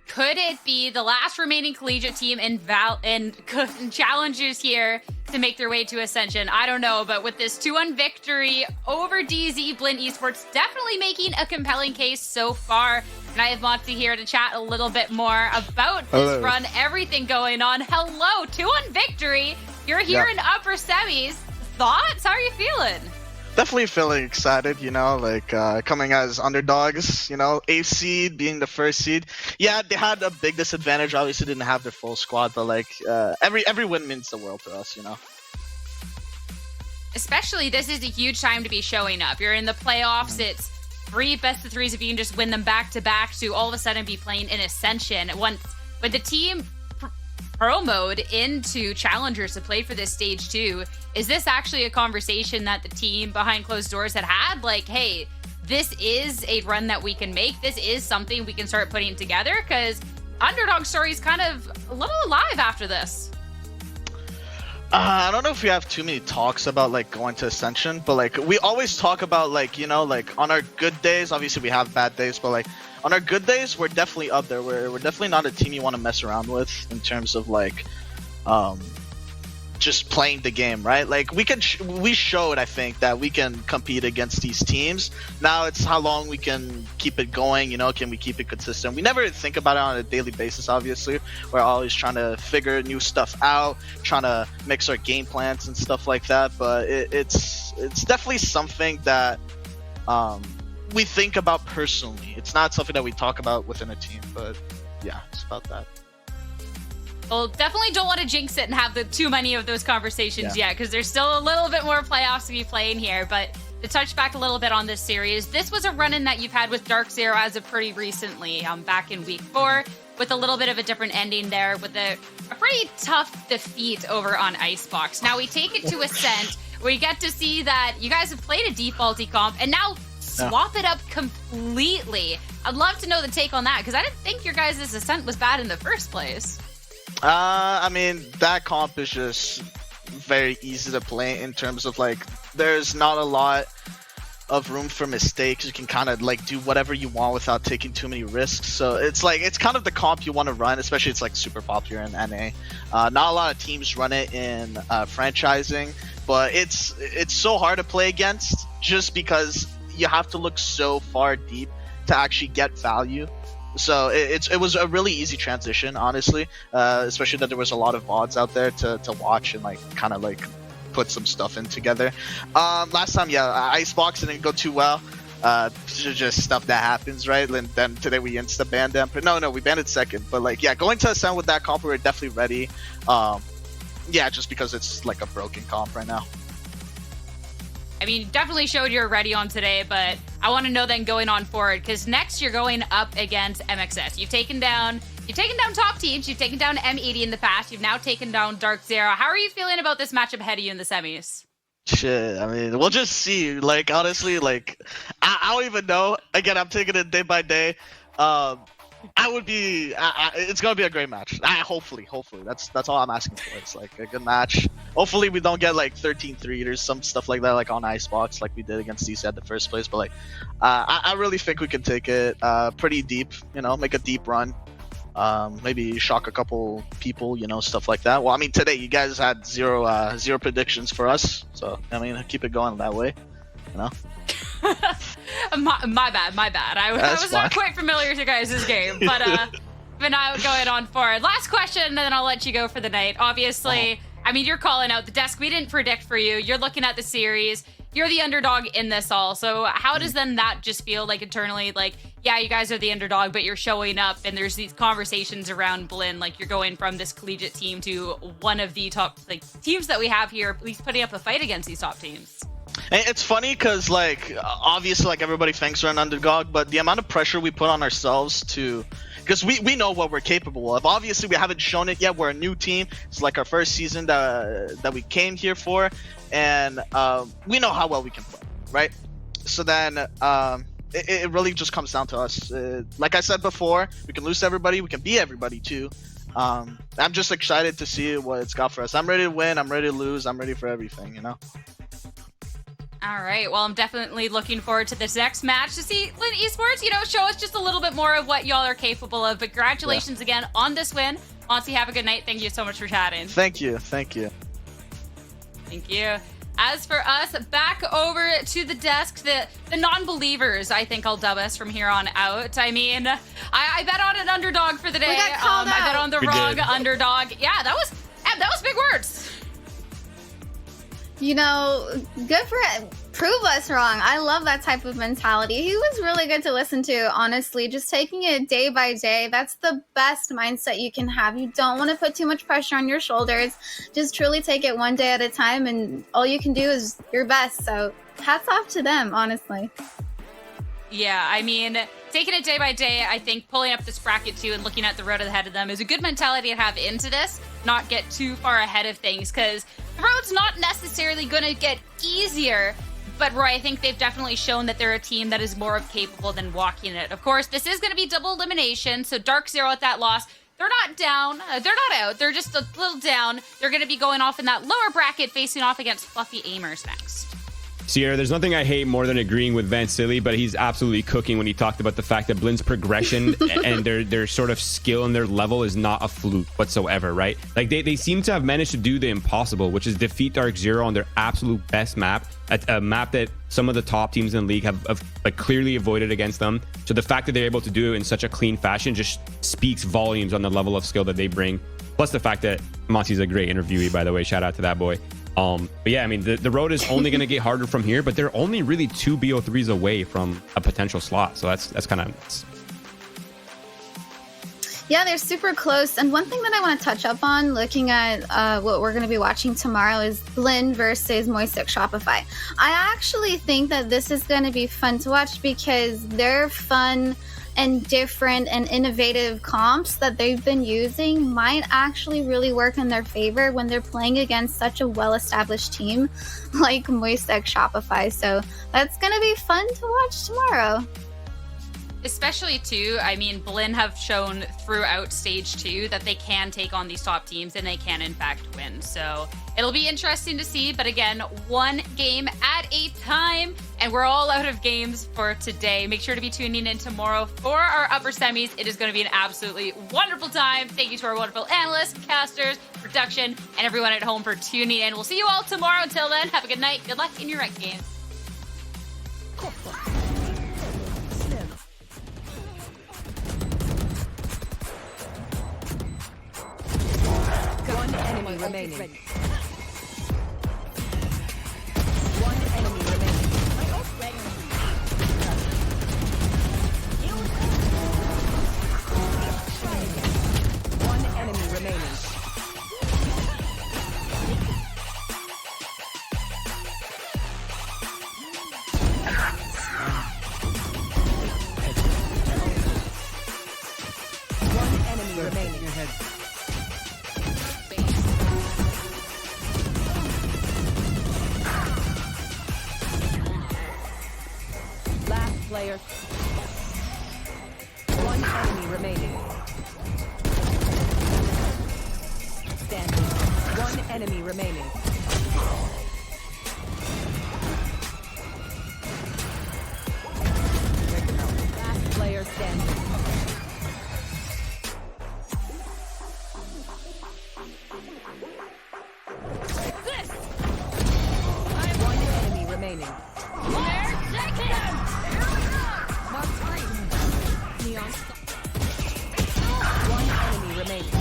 Could it be the last remaining collegiate team in Challengers here to make their way to Ascension? I don't know, but with this 2-1 victory over DZ, Blinn Esports definitely making a compelling case so far. And I have Moxie here to chat a little bit more about this run, everything going on. Hello, 2-1 victory. You're here in upper semis. Thoughts? How are you feeling? Definitely feeling excited, you know, like coming as underdogs, you know, 8th seed being the 1st seed. Yeah, they had a big disadvantage. Obviously, didn't have their full squad, but like every win means the world to us, you know. Especially, this is a huge time to be showing up. You're in the playoffs. It's 3 best of 3s if you can just win them back to back to all of a sudden be playing in Ascension. Once with the team promoed into Challengers to play for this stage 2, is this actually a conversation that the team behind closed doors had? Like, hey, this is a run that we can make. This is something we can start putting together, because underdog story is kind of a little alive after this. I don't know if we have too many talks about like going to Ascension, but like we always talk about like, you know, like on our good days, obviously we have bad days, but like on our good days, we're definitely up there. We're definitely not a team you want to mess around with in terms of like just playing the game, right? Like we showed, I think, that we can compete against these teams. Now it's how long we can keep it going, you know, can we keep it consistent? We never think about it on a daily basis, obviously. We're always trying to figure new stuff out, trying to mix our game plans and stuff like that, but it's definitely something that we think about personally. It's not something that we talk about within a team, but yeah, it's about that. Well, definitely don't want to jinx it and have too many of those conversations yet, because there's still a little bit more playoffs to be playing here. But to touch back a little bit on this series, this was a run-in that you've had with Dark Zero as of pretty recently, back in week 4, with a little bit of a different ending there, with a pretty tough defeat over on Icebox. Now we take it to Ascent, where you get to see that you guys have played a defaulty comp, and now swap it up completely. I'd love to know the take on that, because I didn't think your guys' Ascent was bad in the first place. I mean, that comp is just very easy to play in terms of like, there's not a lot of room for mistakes. You can kind of like do whatever you want without taking too many risks. So it's like, it's kind of the comp you want to run, especially it's like super popular in NA. Not a lot of teams run it in franchising, but it's so hard to play against just because you have to look so far deep to actually get value. So it was a really easy transition, honestly, especially that there was a lot of VODs out there to watch and like kind of like put some stuff in together. Last time, Icebox didn't go too well. Just stuff that happens, right? And then today we insta banned them. But no, we banned it second. But like, yeah, going to Ascent with that comp, we were definitely ready. Yeah, just because it's like a broken comp right now. I mean, you definitely showed you're ready on today, but I want to know then going on forward, because next you're going up against MXS. You've taken down top teams. You've taken down M80 in the past. You've now taken down Dark Zero. How are you feeling about this matchup ahead of you in the semis? Shit, I mean, we'll just see. Like, honestly, like, I don't even know. Again, I'm taking it day by day. It's gonna be a great match. Hopefully, that's all I'm asking for. It's like a good match. Hopefully, we don't get like 13-3 or some stuff like that, like on Icebox, like we did against DC at the first place. But like, I really think we can take it pretty deep. You know, make a deep run. Maybe shock a couple people. You know, stuff like that. Well, I mean, today you guys had zero predictions for us, so I mean, keep it going that way. You know. my bad. I was not quite familiar with your guys' game, but now going on forward. Last question, and then I'll let you go for the night. Obviously, I mean, you're calling out the desk. We didn't predict for you. You're looking at the series. You're the underdog in this all. So how does then that just feel like internally? Like, yeah, you guys are the underdog, but you're showing up, and there's these conversations around Blinn. Like, you're going from this collegiate team to one of the top like teams that we have here, at least putting up a fight against these top teams. It's funny because, like, obviously, like, everybody thinks we're an underdog, but the amount of pressure we put on ourselves because we know what we're capable of. Obviously, we haven't shown it yet. We're a new team. It's like our first season that we came here for, and we know how well we can play, right? So then it really just comes down to us. Like I said before, we can lose to everybody. We can beat everybody, too. I'm just excited to see what it's got for us. I'm ready to win. I'm ready to lose. I'm ready for everything, you know? All right. Well, I'm definitely looking forward to this next match to see LATAM Esports, you know, show us just a little bit more of what y'all are capable of. But congratulations again on this win. Monty, have a good night. Thank you so much for chatting. Thank you. Thank you. As for us, back over to the desk, the non-believers, I think I'll dub us from here on out. I mean, I bet on an underdog for the day. We got called I bet out. on the wrong underdog. Yeah, that was big words. You know, good for it. Prove us wrong. I love that type of mentality. He was really good to listen to, honestly. Just taking it day by day. That's the best mindset you can have. You don't want to put too much pressure on your shoulders. Just truly take it one day at a time, and all you can do is your best. So hats off to them, honestly. Yeah, I mean, taking it day by day, I think pulling up this bracket too and looking at the road ahead of them is a good mentality to have into this, not get too far ahead of things, because the road's not necessarily going to get easier. But Roy, I think they've definitely shown that they're a team that is more capable than walking it. Of course, this is going to be double elimination, so Dark Zero at that loss, they're not down, they're not out, they're just a little down. They're going to be going off in that lower bracket, facing off against Fluffy Aimers next. Sierra, there's nothing I hate more than agreeing with Van Silly, but he's absolutely cooking when he talked about the fact that Blinn's progression and their sort of skill and their level is not a fluke whatsoever, right? Like they seem to have managed to do the impossible, which is defeat Dark Zero on their absolute best map, a map that some of the top teams in the league have like clearly avoided against them. So the fact that they're able to do it in such a clean fashion just speaks volumes on the level of skill that they bring. Plus the fact that Monty's a great interviewee, by the way. Shout out to that boy. But yeah, I mean, the road is only going to get harder from here, but they're only really 2 BO3s away from a potential slot. So that's kind of... Yeah, they're super close. And one thing that I want to touch up on, looking at what we're going to be watching tomorrow, is Blinn versus Moistic Shopify. I actually think that this is going to be fun to watch because they're fun and different and innovative comps that they've been using might actually really work in their favor when they're playing against such a well-established team like Moistic Shopify. So that's going to be fun to watch tomorrow. Especially too, I mean, Blinn have shown throughout stage 2 that they can take on these top teams and they can in fact win. So it'll be interesting to see, but again, 1 game at a time, and we're all out of games for today. Make sure to be tuning in tomorrow for our upper semis. It is going to be an absolutely wonderful time. Thank you to our wonderful analysts, casters, production, and everyone at home for tuning in. We'll see you all tomorrow. Until then, have a good night. Good luck in your ranked games. One enemy remaining. One enemy remaining. One enemy remaining. One enemy remaining. Ahead. Last player. One enemy remaining. Standing. One enemy remaining. Last player standing. One enemy remaining. One enemy remaining.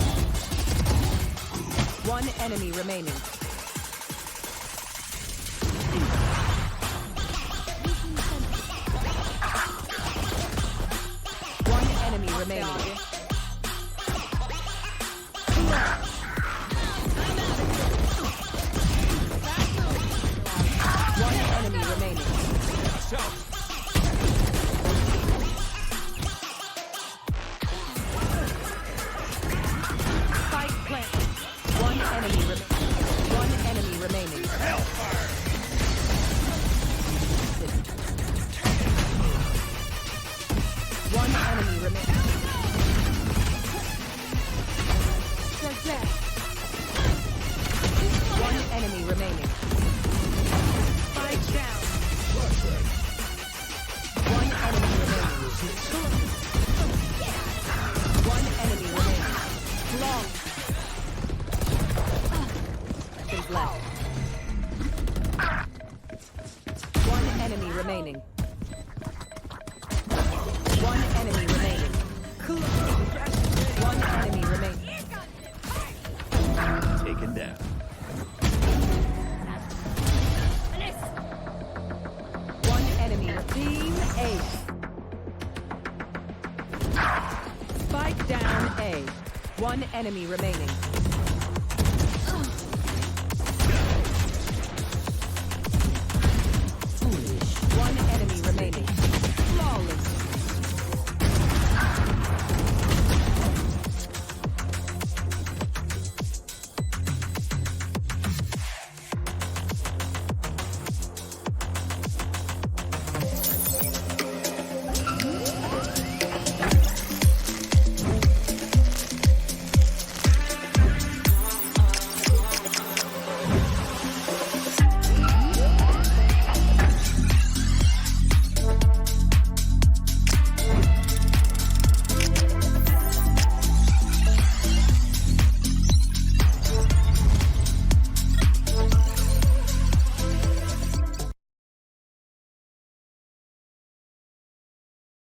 One enemy remaining. One enemy remaining. One enemy remaining. Spike planted. One enemy remaining. One enemy remaining. One enemy remaining. Spike down. One enemy remaining. One enemy remaining. Long. Seconds left. One enemy remaining. One enemy remaining. One enemy remaining. Taken down. One enemy. Team Ace. Spike down A. One enemy remaining.